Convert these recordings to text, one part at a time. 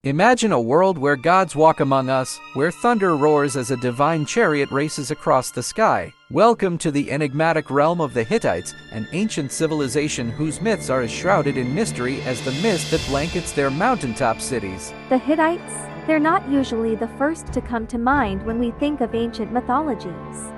Imagine a world where gods walk among us, where thunder roars as a divine chariot races across the sky. Welcome to the enigmatic realm of the Hittites, an ancient civilization whose myths are as shrouded in mystery as the mist that blankets their mountaintop cities. The Hittites? They're not usually the first to come to mind when we think of ancient mythologies.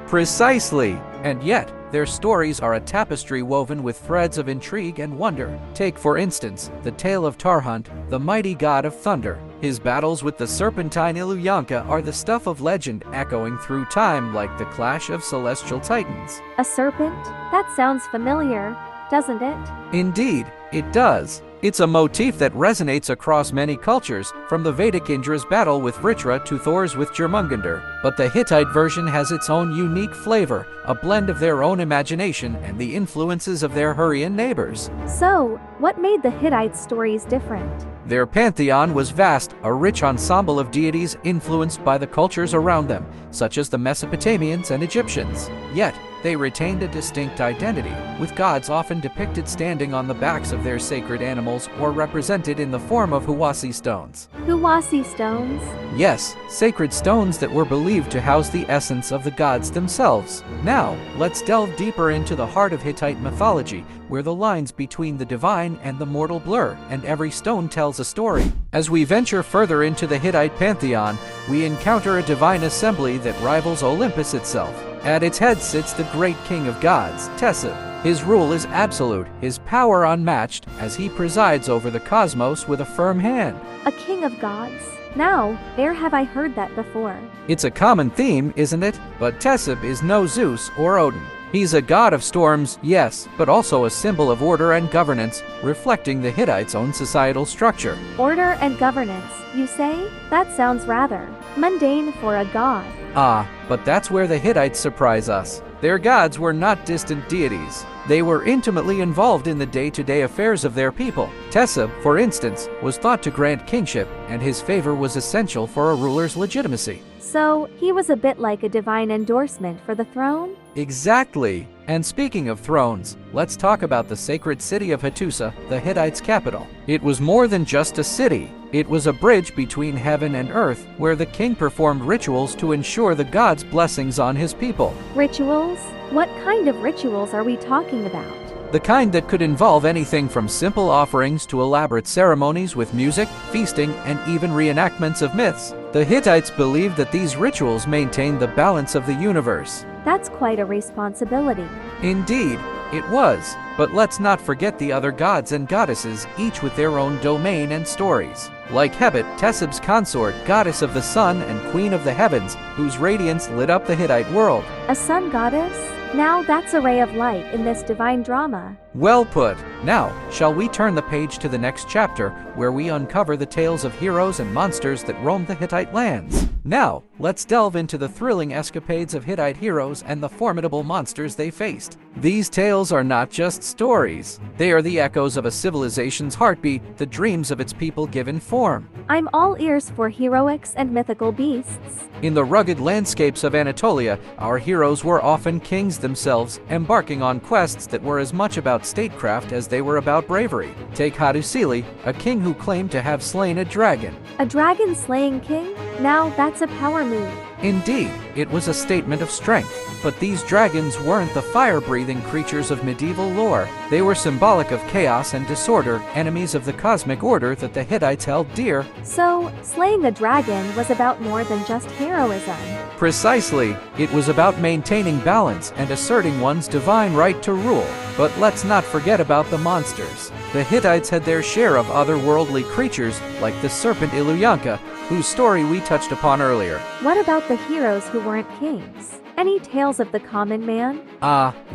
Precisely! And yet, their stories are a tapestry woven with threads of intrigue and wonder. Take, for instance, the tale of Tarhunt, the mighty god of thunder. His battles with the serpentine Illuyanka are the stuff of legend, echoing through time like the clash of celestial titans. A serpent? That sounds familiar, doesn't it? Indeed, it does. It's a motif that resonates across many cultures, from the Vedic Indra's battle with Vritra to Thor's with Jormungandr. But the Hittite version has its own unique flavor, a blend of their own imagination and the influences of their Hurrian neighbors. So, what made the Hittite stories different? Their pantheon was vast, a rich ensemble of deities influenced by the cultures around them, such as the Mesopotamians and Egyptians. Yet, they retained a distinct identity, with gods often depicted standing on the backs of their sacred animals or represented in the form of Huasi stones. Huasi stones? Yes, sacred stones that were believed to house the essence of the gods themselves. Now, let's delve deeper into the heart of Hittite mythology, where the lines between the divine and the mortal blur, and every stone tells a story. As we venture further into the Hittite pantheon, we encounter a divine assembly that rivals Olympus itself. At its head sits the great king of gods, Tesub. His rule is absolute, his power unmatched, as he presides over the cosmos with a firm hand. A king of gods? Now, where have I heard that before? It's a common theme, isn't it? But Tesub is no Zeus or Odin. He's a god of storms, yes, but also a symbol of order and governance, reflecting the Hittites' own societal structure. Order and governance, you say? That sounds rather mundane for a god. But that's where the Hittites surprise us. Their gods were not distant deities. They were intimately involved in the day-to-day affairs of their people. Tesub, for instance, was thought to grant kingship, and his favor was essential for a ruler's legitimacy. So, he was a bit like a divine endorsement for the throne? Exactly. And speaking of thrones, let's talk about the sacred city of Hattusa, the Hittites' capital. It was more than just a city. It was a bridge between heaven and earth, where the king performed rituals to ensure the gods' blessings on his people. Rituals? What kind of rituals are we talking about? The kind that could involve anything from simple offerings to elaborate ceremonies with music, feasting, and even reenactments of myths. The Hittites believed that these rituals maintained the balance of the universe. That's quite a responsibility. Indeed, it was. But let's not forget the other gods and goddesses, each with their own domain and stories. Like Hebet, Tesub's consort, goddess of the sun and queen of the heavens, whose radiance lit up the Hittite world. A sun goddess? Now that's a ray of light in this divine drama. Well put. Now, shall we turn the page to the next chapter, where we uncover the tales of heroes and monsters that roamed the Hittite lands? Now, let's delve into the thrilling escapades of Hittite heroes and the formidable monsters they faced. These tales are not just stories. They are the echoes of a civilization's heartbeat, the dreams of its people given form. I'm all ears for heroics and mythical beasts. In the rugged landscapes of Anatolia, our heroes were often kings themselves, embarking on quests that were as much about statecraft as they were about bravery. Take Hattusili, a king who claimed to have slain a dragon. A dragon-slaying king? Now that's a power move. Indeed, it was a statement of strength. But these dragons weren't the fire-breathing creatures of medieval lore. They were symbolic of chaos and disorder, enemies of the cosmic order that the Hittites held dear. So, slaying a dragon was about more than just heroism. Precisely. It was about maintaining balance and asserting one's divine right to rule. But let's not forget about the monsters. The Hittites had their share of otherworldly creatures, like the serpent Illuyanka, whose story we touched upon earlier. What about the heroes who weren't kings? Any tales of the common man?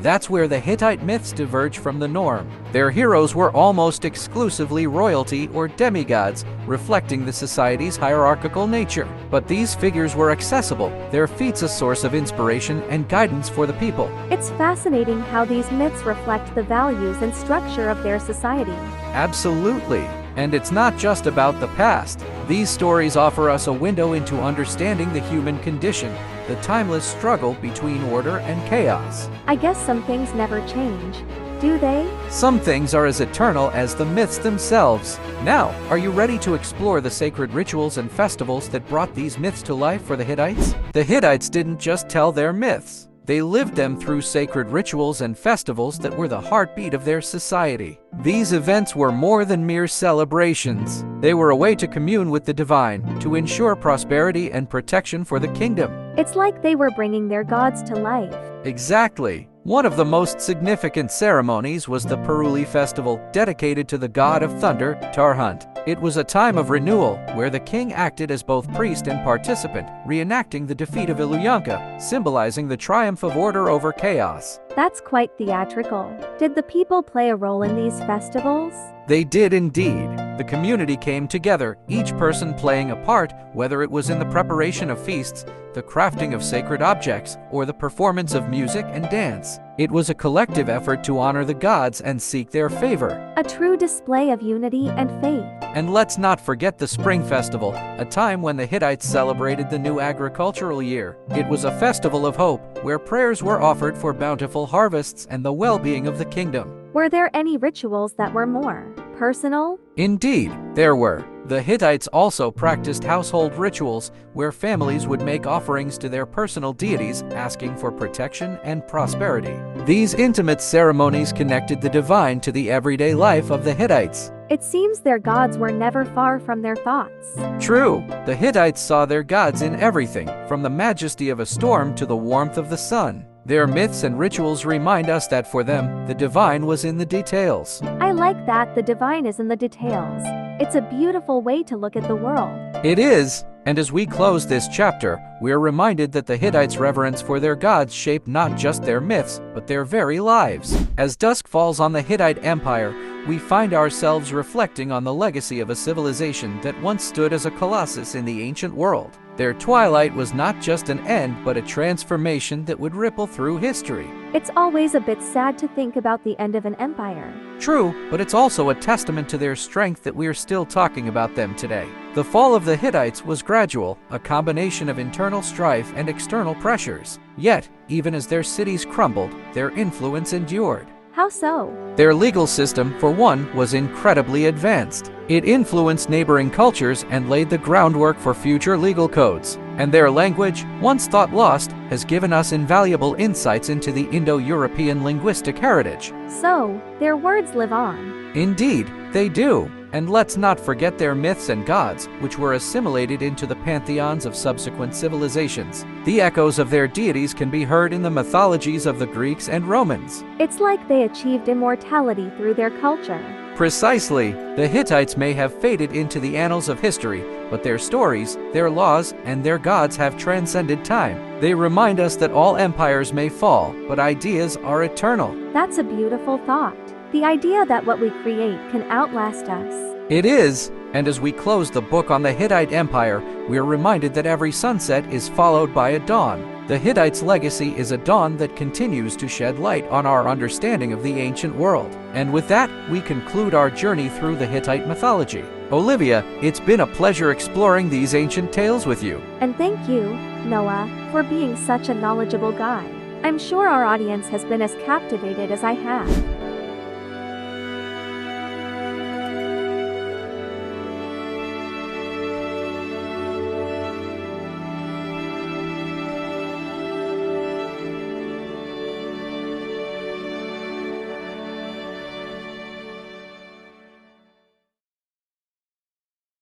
That's where the Hittite myths diverge from the norm. Their heroes were almost exclusively royalty or demigods, reflecting the society's hierarchical nature. But these figures were accessible, their feats a source of inspiration and guidance for the people. It's fascinating how these myths reflect the values and structure of their society. Absolutely. And it's not just about the past. These stories offer us a window into understanding the human condition, the timeless struggle between order and chaos. I guess some things never change. Do they? Some things are as eternal as the myths themselves. Now, are you ready to explore the sacred rituals and festivals that brought these myths to life for the Hittites? The Hittites didn't just tell their myths. They lived them through sacred rituals and festivals that were the heartbeat of their society. These events were more than mere celebrations. They were a way to commune with the divine, to ensure prosperity and protection for the kingdom. It's like they were bringing their gods to life. Exactly. One of the most significant ceremonies was the Puruli festival, dedicated to the god of thunder, Tarhunt. It was a time of renewal, where the king acted as both priest and participant, reenacting the defeat of Illuyanka, symbolizing the triumph of order over chaos. That's quite theatrical. Did the people play a role in these festivals? They did indeed. The community came together, each person playing a part, whether it was in the preparation of feasts, the crafting of sacred objects, or the performance of music and dance. It was a collective effort to honor the gods and seek their favor. A true display of unity and faith. And let's not forget the Spring Festival, a time when the Hittites celebrated the new agricultural year. It was a festival of hope, where prayers were offered for bountiful harvests and the well-being of the kingdom. Were there any rituals that were more personal? Indeed, there were. The Hittites also practiced household rituals, where families would make offerings to their personal deities, asking for protection and prosperity. These intimate ceremonies connected the divine to the everyday life of the Hittites. It seems their gods were never far from their thoughts. True, the Hittites saw their gods in everything, from the majesty of a storm to the warmth of the sun. Their myths and rituals remind us that for them, the divine was in the details. I like that the divine is in the details. It's a beautiful way to look at the world. It is, and as we close this chapter, we're reminded that the Hittites' reverence for their gods shaped not just their myths, but their very lives. As dusk falls on the Hittite Empire, we find ourselves reflecting on the legacy of a civilization that once stood as a colossus in the ancient world. Their twilight was not just an end, but a transformation that would ripple through history. It's always a bit sad to think about the end of an empire. True, but it's also a testament to their strength that we're still talking about them today. The fall of the Hittites was gradual, a combination of internal strife and external pressures. Yet, even as their cities crumbled, their influence endured. How so? Their legal system, for one, was incredibly advanced. It influenced neighboring cultures and laid the groundwork for future legal codes. And their language, once thought lost, has given us invaluable insights into the Indo-European linguistic heritage. So, their words live on. Indeed, they do. And let's not forget their myths and gods, which were assimilated into the pantheons of subsequent civilizations. The echoes of their deities can be heard in the mythologies of the Greeks and Romans. It's like they achieved immortality through their culture. Precisely. The Hittites may have faded into the annals of history, but their stories, their laws, and their gods have transcended time. They remind us that all empires may fall, but ideas are eternal. That's a beautiful thought. The idea that what we create can outlast us. It is, and as we close the book on the Hittite Empire, we're reminded that every sunset is followed by a dawn. The Hittites' legacy is a dawn that continues to shed light on our understanding of the ancient world. And with that, we conclude our journey through the Hittite mythology. Olivia, it's been a pleasure exploring these ancient tales with you. And thank you, Noah, for being such a knowledgeable guide. I'm sure our audience has been as captivated as I have.